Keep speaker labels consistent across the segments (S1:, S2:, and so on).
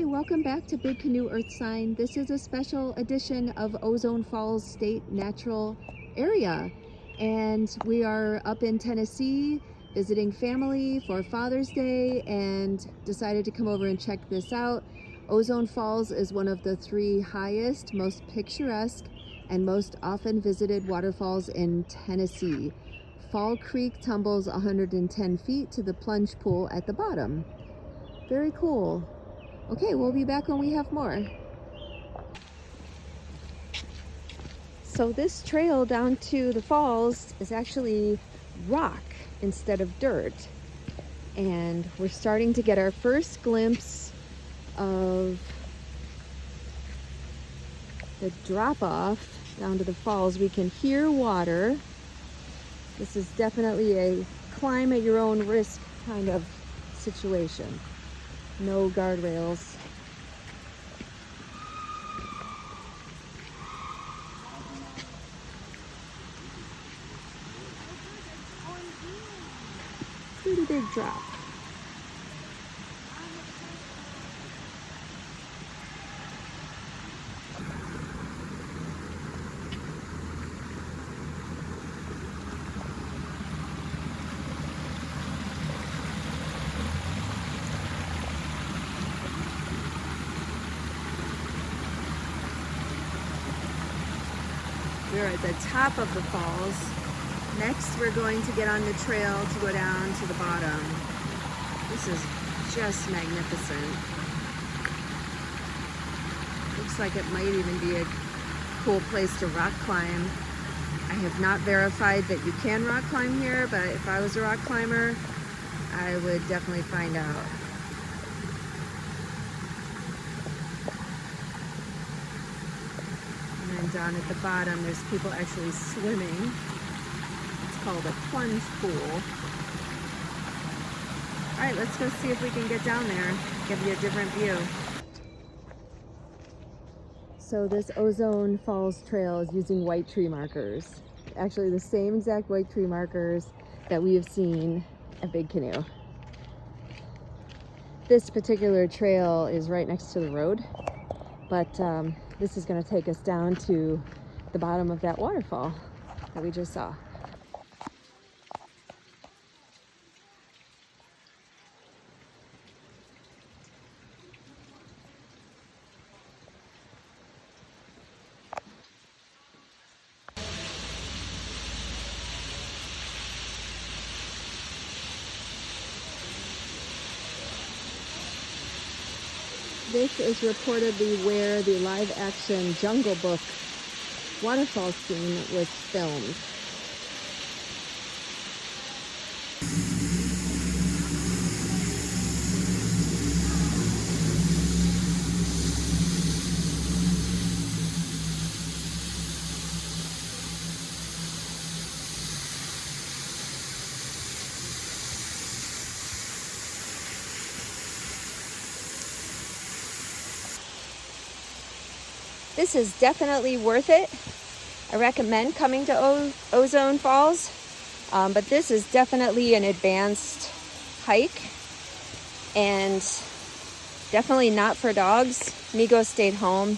S1: welcome back to Big Canoe Earth Sign. This is a special edition of Ozone Falls State Natural Area. And we are up in Tennessee visiting family for Father's Day and decided to come over and check this out. Ozone Falls is one of the 3 highest, most picturesque, and most often visited waterfalls in Tennessee. Fall Creek tumbles 110 feet to the plunge pool at the bottom. Very cool. Okay, we'll be back when we have more. So this trail down to the falls is actually rock instead of dirt. And we're starting to get our first glimpse of the drop-off down to the falls. We can hear water. This is definitely a climb at your own risk kind of situation. No guardrails. Pretty big drop. We're at the top of the falls. Next, we're going to get on the trail to go down to the bottom. This is just magnificent. Looks like it might even be a cool place to rock climb. I have not verified that you can rock climb here, but if I was a rock climber, I would definitely find out. Down at the bottom, there's people actually swimming. It's called a plunge pool. All right, let's go see if we can get down there, give you a different view. So this Ozone Falls trail is using white tree markers. Actually, the same exact white tree markers that we have seen at Big Canoe. This particular trail is right next to the road, but this is going to take us down to the bottom of that waterfall that we just saw. This is reportedly where the live-action Jungle Book waterfall scene was filmed. This is definitely worth it. I recommend coming to Ozone Falls, but this is definitely an advanced hike and definitely not for dogs. Migo stayed home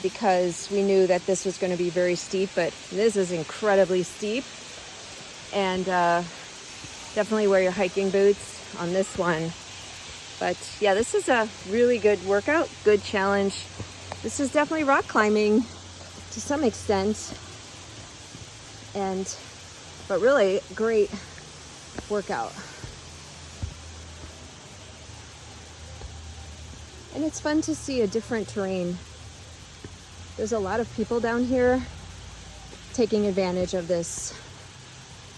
S1: because we knew that this was going to be very steep, but this is incredibly steep, and definitely wear your hiking boots on this one. But yeah, this is a really good workout, good challenge. This is definitely rock climbing to some extent, but really great workout. And it's fun to see a different terrain. There's a lot of people down here taking advantage of this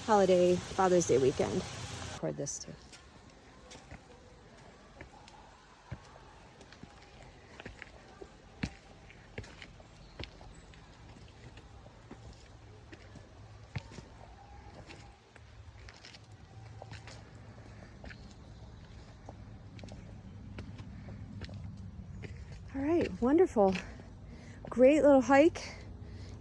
S1: holiday Father's Day weekend. Record this too. All right, wonderful. Great little hike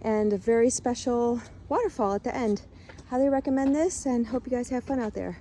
S1: and a very special waterfall at the end. Highly recommend this and hope you guys have fun out there.